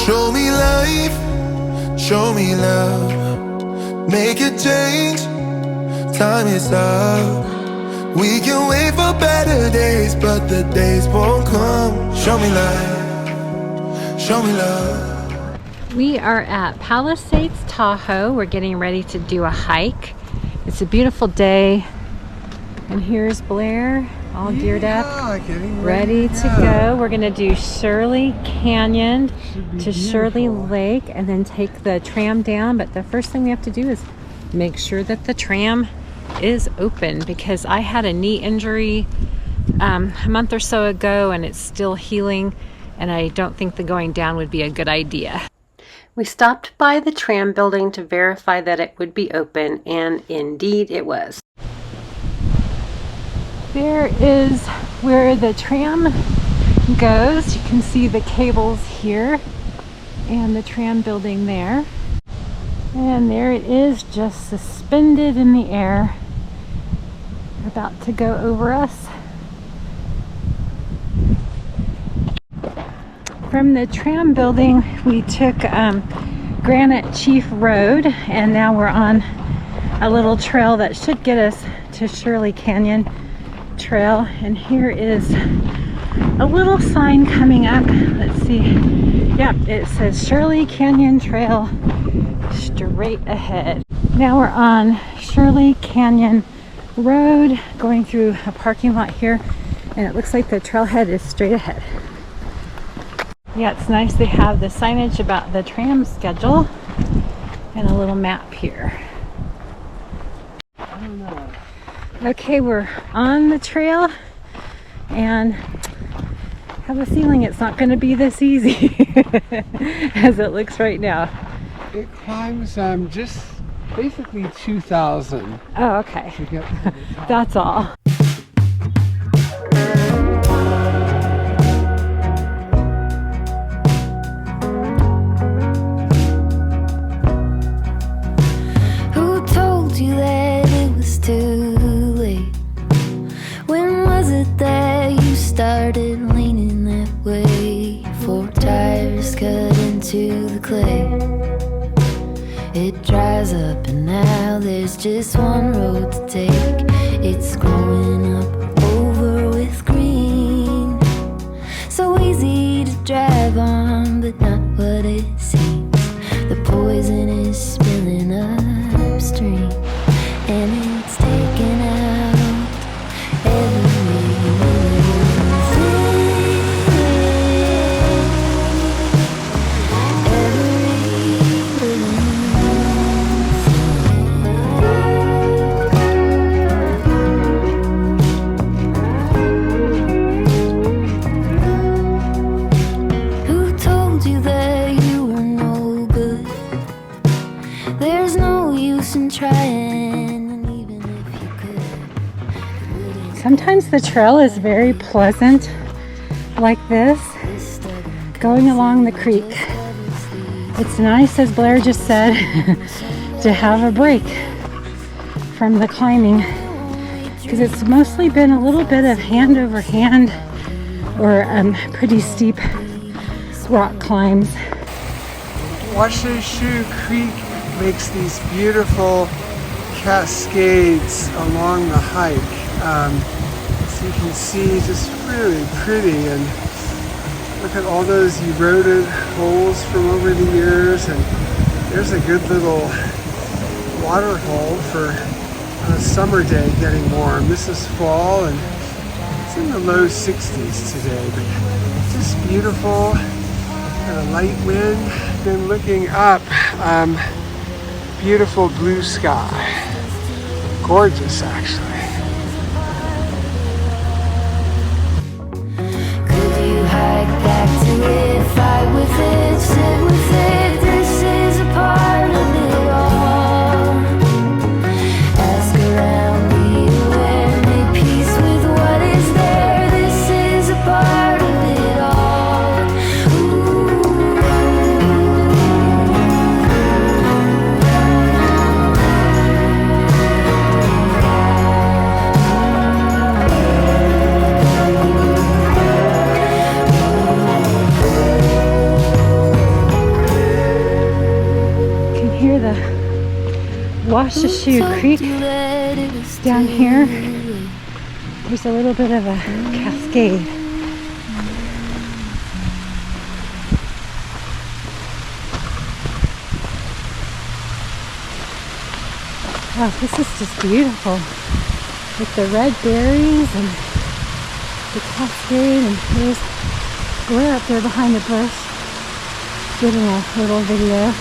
Show me life, show me love. Make a change, time is up. We can wait for better days, but the days won't come. Show me life, show me love. We are at Palisades, Tahoe. We're getting ready to do a hike. It's a beautiful day. And here's Blair, all geared up, ready to go. We're gonna do Shirley Canyon to Shirley Lake and then take the tram down. But the first thing we have to do is make sure that the tram is open, because I had a knee injury a month or so ago and it's still healing, and I don't think the going down would be a good idea. We stopped by the tram building to verify that it would be open, and indeed it was. There is where the tram goes. You can see the cables here and the tram building there. And there it is, just suspended in the air, about to go over us. From the tram building, we took Granite Chief Road, and now we're on a little trail that should get us to Shirley Canyon Trail. And here is a little sign coming up. Let's see. Yep, it says Shirley Canyon Trail straight ahead. Now we're on Shirley Canyon Road, going through a parking lot here, and it looks like the trailhead is straight ahead. Yeah, it's nice they have the signage about the tram schedule and a little map here. Okay, we're on the trail and have a feeling it's not going to be this easy as it looks right now. It climbs just basically 2,000. Oh, okay. To get to the top. That's all. Who told you that it was too late? When was it that you started leaning that way? 4 tires cut into the clay. It dries up and now there's just one road to take. It's growing up over with green. So easy to drive on, but not what it seems. The poison is spilling upstream, and it's taking out everything. Sometimes the trail is very pleasant like this, going along the creek. It's nice, as Blair just said, to have a break from the climbing, because it's mostly been a little bit of hand over hand or pretty steep rock climbs. Washoe Creek makes these beautiful cascades along the hike. So you can see, just really pretty, and look at all those eroded holes from over the years, and there's a good little water hole for a summer day getting warm. This is fall and it's in the low 60s today, but just beautiful, and a light wind. Then looking up, beautiful blue sky, gorgeous actually. Fight with it, sit with it, this is a part of it all. Ask around, be aware, make peace with what is there, this is a part of it all. Ooh. Washashu Creek down here. There's a little bit of a cascade. Wow, this is just beautiful. With the red berries and the cascade, and there's Blair up there behind the bush getting a little video.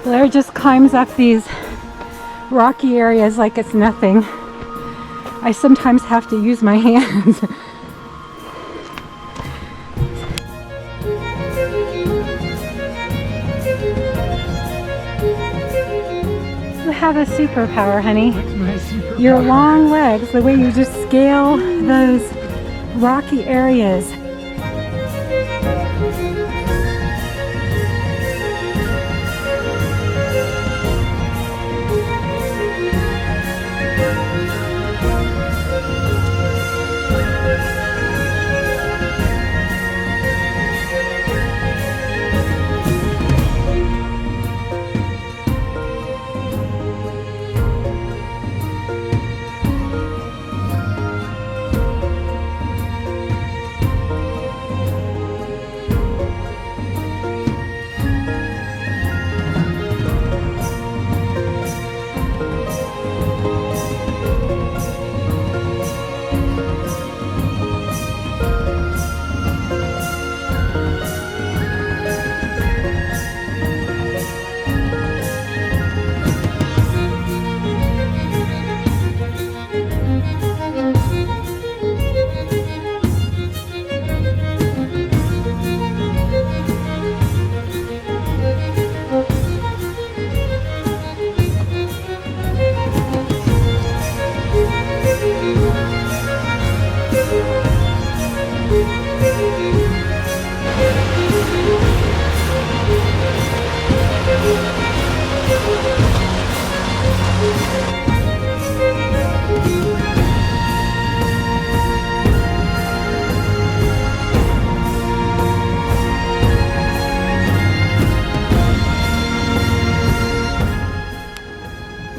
Blair just climbs up these rocky areas like it's nothing. I sometimes have to use my hands. You have a superpower, honey. What's my superpower? Your long legs, the way you just scale those rocky areas.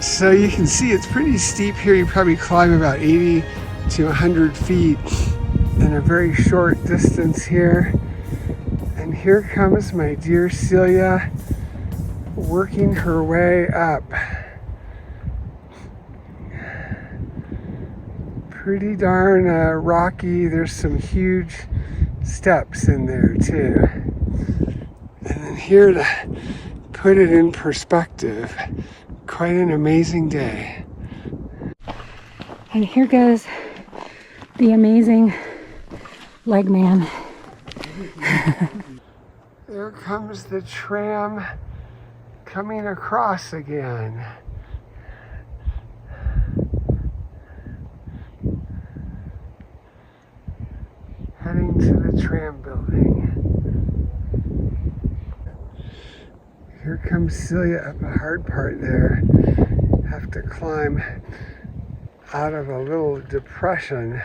So you can see it's pretty steep here. You probably climb about 80 to 100 feet in a very short distance here. And here comes my dear Celia working her way up. Pretty darn rocky. There's some huge steps in there too. And then here to put it in perspective, quite an amazing day. And here goes the amazing leg man. There comes the tram coming across again. Heading to the tram building. Here comes Celia up a hard part there. Have to climb out of a little depression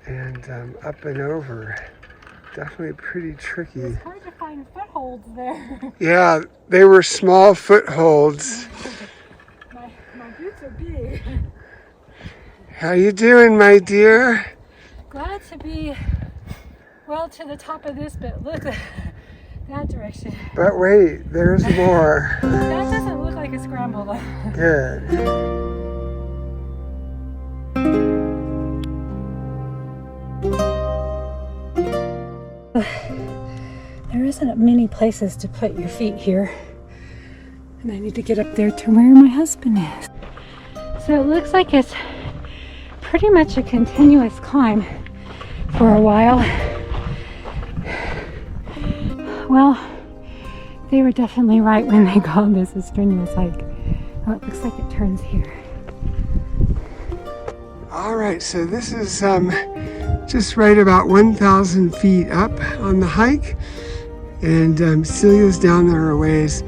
and up and over. Definitely pretty tricky. It's hard to find footholds there. Yeah, they were small footholds. My boots are big. How you doing, my dear? Glad to be well to the top of this, but look, That direction. But wait, there's more. That doesn't look like a scramble though. Good. There isn't many places to put your feet here. And I need to get up there to where my husband is. So it looks like it's pretty much a continuous climb for a while. Well, they were definitely right when they called this a strenuous hike. Oh, it looks like it turns here. All right, so this is just right about 1,000 feet up on the hike. And Celia's down there a ways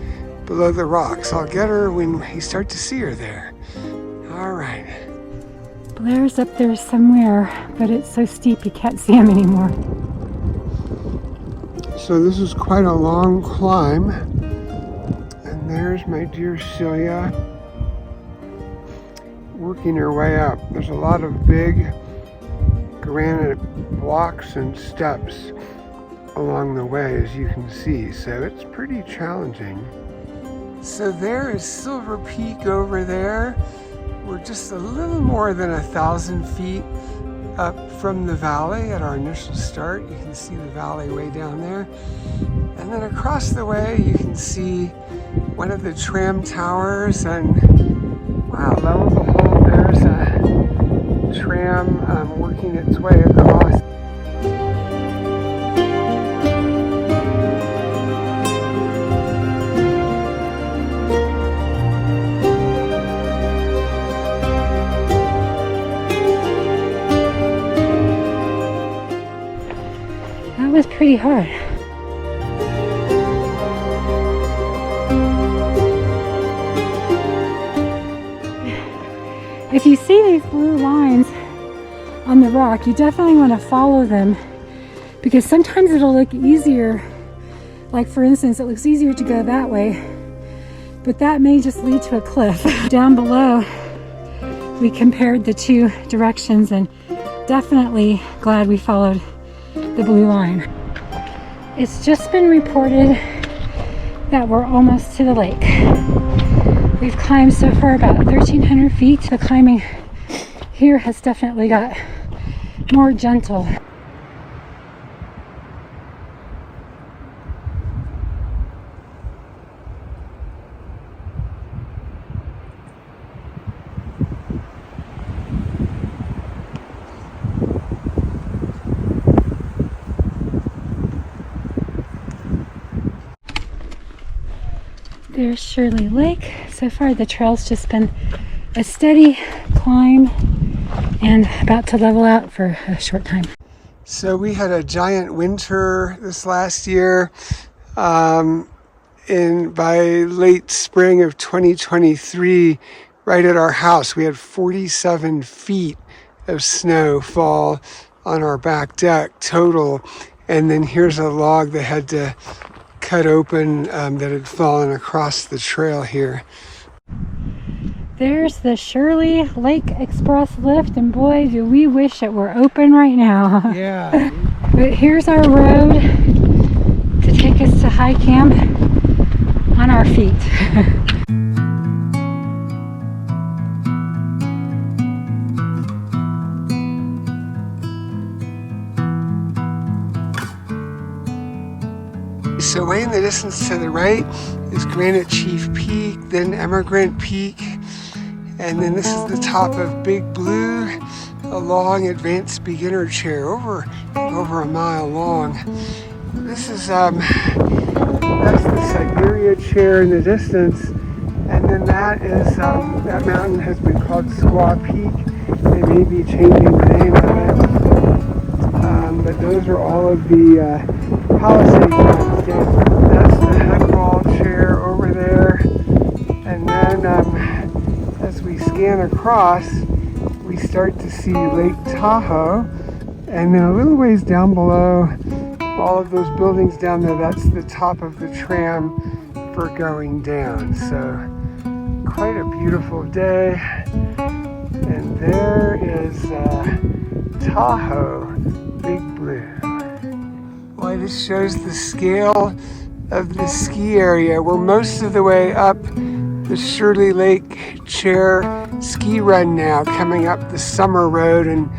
below the rocks. I'll get her when we start to see her there. All right. Blair's up there somewhere, but it's so steep you can't see him anymore. So this is quite a long climb. And there's my dear Celia working her way up. There's a lot of big granite blocks and steps along the way, as you can see, so it's pretty challenging. So there is Silver Peak over there. We're just a little more than 1,000 feet up from the valley at our initial start. You can see the valley way down there. And then across the way you can see one of the tram towers, and wow, lo and behold, there's a tram working its way across. That was pretty hard. If you see these blue lines on the rock, you definitely want to follow them, because sometimes it'll look easier. Like for instance, it looks easier to go that way, but that may just lead to a cliff. Down below, we compared the two directions, and definitely glad we followed the blue line. It's just been reported that we're almost to the lake. We've climbed so far about 1,300 feet. The climbing here has definitely got more gentle. There's Shirley Lake. So far the trail's just been a steady climb and about to level out for a short time. So we had a giant winter this last year. By late spring of 2023, right at our house, we had 47 feet of snow fall on our back deck total. And then here's a log that had to cut open that had fallen across the trail here. There's the Shirley Lake Express lift, and boy, do we wish it were open right now. Yeah. But here's our road to take us to high camp on our feet. So way in the distance to the right is Granite Chief Peak, then Emigrant Peak, and then this is the top of Big Blue, a long advanced beginner chair, over a mile long. This is that's the Siberia chair in the distance, and then that is that mountain has been called Squaw Peak. They may be changing the name of it, but those are all of the Palisade mountains. That's the Heckball chair over there, and then as we scan across, we start to see Lake Tahoe, and then a little ways down below, all of those buildings down there, that's the top of the tram for going down. So quite a beautiful day, and there is Tahoe, Big Blue. Boy, this shows the scale of the ski area. We're most of the way up the Shirley Lake chair ski run now, coming up the summer road, and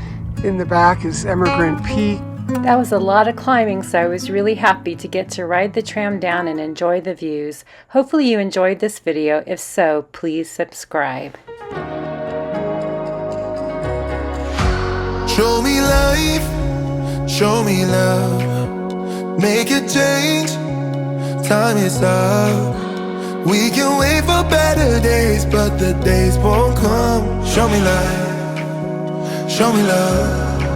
in the back is Emigrant Peak. That was a lot of climbing, so I was really happy to get to ride the tram down and enjoy the views. Hopefully you enjoyed this video. If so, please subscribe. Show me life, show me love, make a change, time is up. We can wait for better days, but the days won't come. Show me life, show me love.